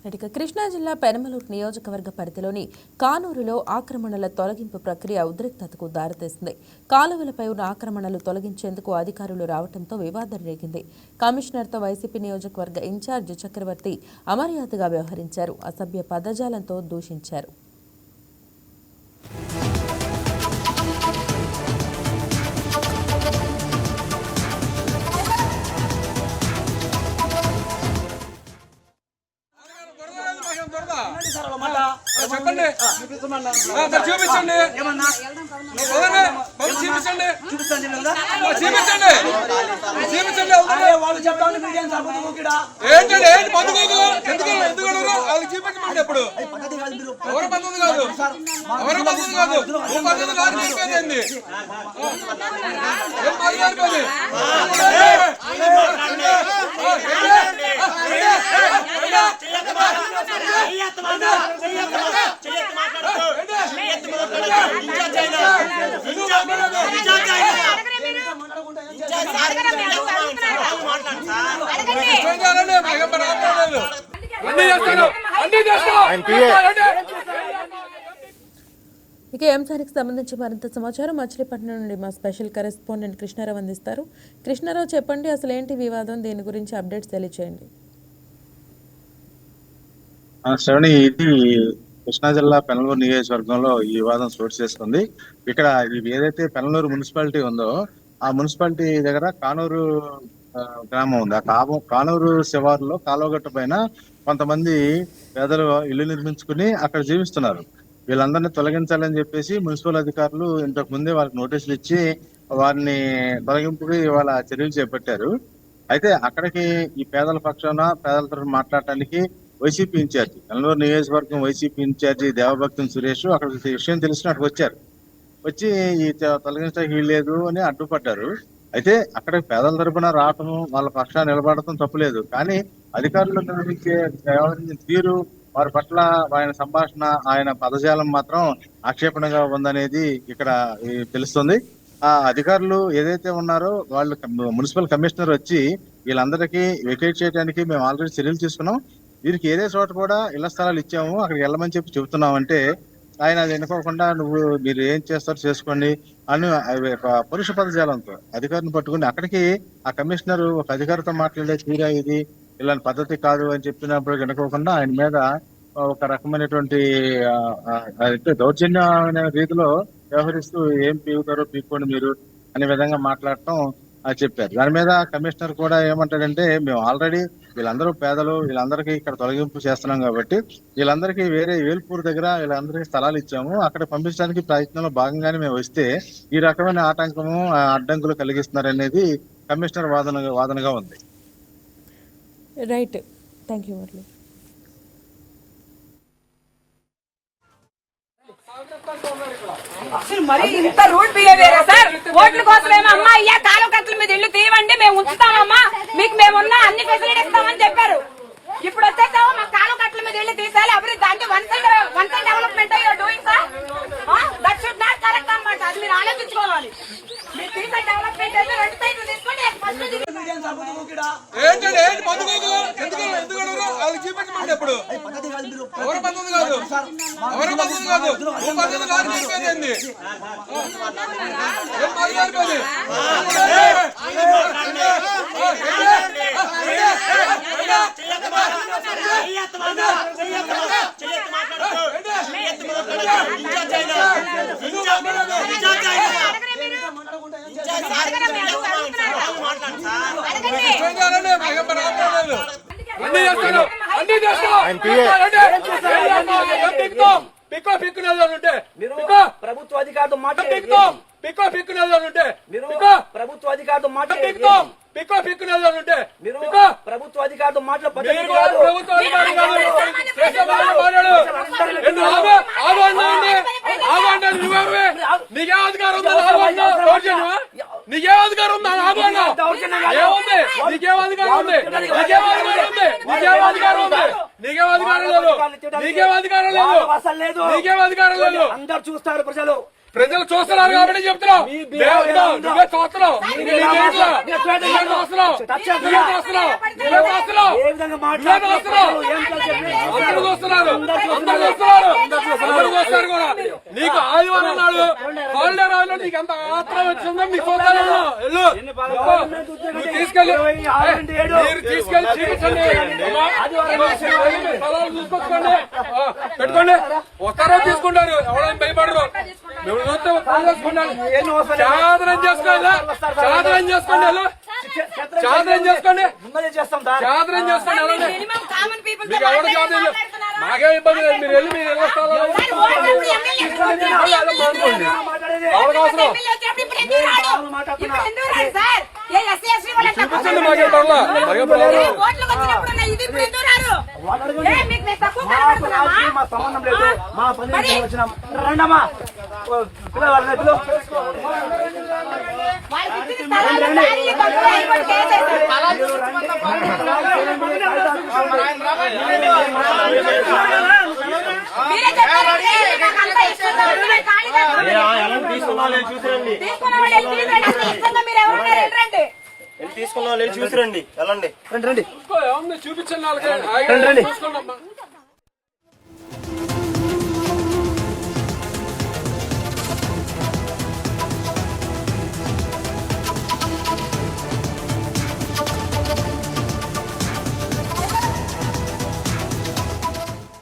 ఇక కృష్ణా జిల్లా పెనమలూరు నియోజకవర్గ పరిధిలోని కానూరులో ఆక్రమణల తొలగింపు ప్రక్రియ ఉద్రిక్తతకు దారితీసింది. కాలువలపై ఉన్న ఆక్రమణలు తొలగించేందుకు అధికారులు రావడంతో వివాదం రేగింది. కమిషనర్తో వైసీపీ నియోజకవర్గ ఇన్ఛార్జ్ చక్రవర్తి అమర్యాదగా వ్యవహరించారు. అసభ్య పదజాలంతో దూషించారు. చెప్పండి చూపించండి వాళ్ళు చెప్తాను ఏంటండి ఏంటి పొద్దుకోకు ఎందుకు వాళ్ళకి చూపించమండి. ఎప్పుడు ఎవరి పద్ధతి కాదు ఎవరి పద్ధతి కాదు ఓ పద్ధతి కాదు చెప్పేది ఏం మాట్లాడుకోండి. ఇక అంశానికి సంబంధించి మరింత సమాచారం మచిలీపట్నం నుండి మా స్పెషల్ కరెస్పాండెంట్ కృష్ణారావు అందిస్తారు. కృష్ణారావు, చెప్పండి, అసలు ఏంటి వివాదం, దీని గురించి అప్డేట్స్ తెలియజేయండి. శ్రవణి, ఇది కృష్ణా జిల్లా పెనమలూరు నియోజకవర్గంలో ఈ వివాదం చోటు చేసుకుంది. ఇక్కడ ఏదైతే పెనమలూరు మున్సిపాలిటీ ఉందో ఆ మున్సిపాలిటీ దగ్గర కానూరు గ్రామం ఉంది. ఆ కానూరు శివారులో కాలువగట్టు పైన కొంతమంది పేదలు ఇల్లు నిర్మించుకుని అక్కడ జీవిస్తున్నారు. వీళ్ళందరినీ తొలగించాలని చెప్పేసి మున్సిపల్ అధికారులు ఇంతకు ముందే వాళ్ళకి నోటీసులు ఇచ్చి వారిని తొలగింపుకి ఇవాళ చర్యలు చేపట్టారు. అయితే అక్కడికి ఈ పేదల పక్షాన పేదల తరఫున మాట్లాడటానికి వైసీపీ ఇన్ఛార్జి, పెనమలూరు నియోజకవర్గం వైసీపీ ఇన్ఛార్జి దేవభక్తం సురేష్ అక్కడికి విషయం తెలిసిన అక్కడికి వచ్చారు. వచ్చి ఈ తొలగించడానికి వీల్లేదు అని అడ్డుపడ్డారు. అయితే అక్కడ పేదల తరపున రావటం, వాళ్ళ పక్షాన్ని నిలబడటం తప్పులేదు. కానీ అధికారులు వ్యవహరించిన తీరు, వారి పట్ల ఆయన సంభాషణ, ఆయన పదజాలం మాత్రం ఆక్షేపణగా ఉందనేది ఇక్కడ తెలుస్తుంది. ఆ అధికారులు ఏదైతే ఉన్నారో వాళ్ళు మున్సిపల్ కమిషనర్ వచ్చి వీళ్ళందరికీ వెకేట్ చేయడానికి మేము ఆల్రెడీ చర్యలు తీసుకున్నాం, వీరికి ఏదే చోట కూడా ఇళ్ల స్థలాలు ఇచ్చాము, అక్కడికి వెళ్ళమని చెప్పి చెబుతున్నామంటే ఆయన అది ఎన్నుకోకుండా మీరు ఏం చేస్తారో చేసుకోండి అని పురుష పదజాలంతో అధికారిని పట్టుకుని అక్కడికి ఆ కమిషనర్ ఒక అధికారితో మాట్లాడే తీరా ఇది ఇలాంటి పద్ధతి కాదు అని చెప్పినప్పుడు వెనుకోకుండా ఆయన మీద ఒక రకమైనటువంటి దౌర్జన్యమైన రీతిలో వ్యవహరిస్తూ ఏం పీకుతారో పీక్కోండి మీరు అనే విధంగా మాట్లాడటం చెప్పారు. దాని మీద కమిషనర్ కూడా ఏమంటాడంటే, మేము ఆల్రెడీ వీళ్ళందరూ పేదలు, వీళ్ళందరికీ ఇక్కడ తొలగింపు చేస్తున్నాం కాబట్టి వీళ్ళందరికీ వేరే వేల్పూర్ దగ్గర వీళ్ళందరికీ స్థలాలు ఇచ్చాము, అక్కడ పంపించడానికి ప్రయత్నంలో భాగంగానే మేము వస్తే ఈ రకమైన ఆటంకము అడ్డంకులు కలిగిస్తున్నారనేది కమిషనర్ వాదనగా ఉంది. Right, thank you Murali. అసలు మరి ఇంత రూడ్ బిహేవియర్ సార్. ఓట్ల కోసమేమో అమ్మా అయ్యా కాలువ కట్టల మీద ఇల్లు తీయండి, మేము ఉంచుతామమ్మా, మీకు మేమున్నా అన్ని ఫెసిలిటీ ఇస్తామని చెప్పారు. ఇప్పుడు వచ్చేసాము మా కాలువ కట్టల మీద ఇల్లు తీసేయాలి, అభివృద్ధి అంటే one side development you're doing sir. That should not correct అన్నమాట. అది మీరు ఆలోచించుకోవాలి. మీరు తీసే డెవలప్మెంట్ అయితే రెండు సైడ్లు తీసుకోండి. ఏంటండి ఏంటి పొద్దుకోకు ఎందుకు వాళ్ళకి చూపించమండి. ఎప్పుడు ఎవరి పద్ధతి కాదు ఎవరి పద్ధతి కాదు ఓ పద్ధతి కాదు చెప్పేది ఏం మాట్లాడుకోండి. ప్రభుత్వ అధికారులతో నీకే అధికారం ఉందా? నీకే అధికారం ఉందా? నీకే అధికారం ఉంది? నీకే అధికారం లేదు. అందరు చూస్తారు, ప్రజలు చూస్తున్నారు కాబట్టి చెప్తున్నావు. నువ్వే చూస్తున్నావు. చూస్తున్నారు, అందరూ చూస్తారు కూడా. నీకు ఆదివారం నాడు హాలిడే రోజులో నీకు ఎంత ఆత్రం వచ్చిందో మీకు చూస్తాను. తీసుకెళ్ళి మీరు తీసుకెళ్ళి చూపించండి, స్థలాలు చూసుకొచ్చుకోండి, పెట్టుకోండి. వస్తారో తీసుకుంటారు, ఎవరైనా భయపడరు. మేము చూస్తే చేసుకుంటాను. చాదరం చేసుకోండి, చాదరం చేసుకోండి, చాదరం చేసుకోండి, చాదరం చేసుకోండి. మీకు ఎవరు కాదు, మాకే ఇబ్బంది లేదు. మీరు వెళ్ళి మీరు వెళ్ళి స్థలాలు ఎవరికి అవసరం చూపించండి. మాకే పర్లా, మాకే పర్లేదు. మా సంబంధం లేదు, మా పని వచ్చినాం. రండమ్మా పిల్లలు తీసుకున్నా చూసిరండి, వెళ్ళండి. రండి చూపించండి వాళ్ళకి.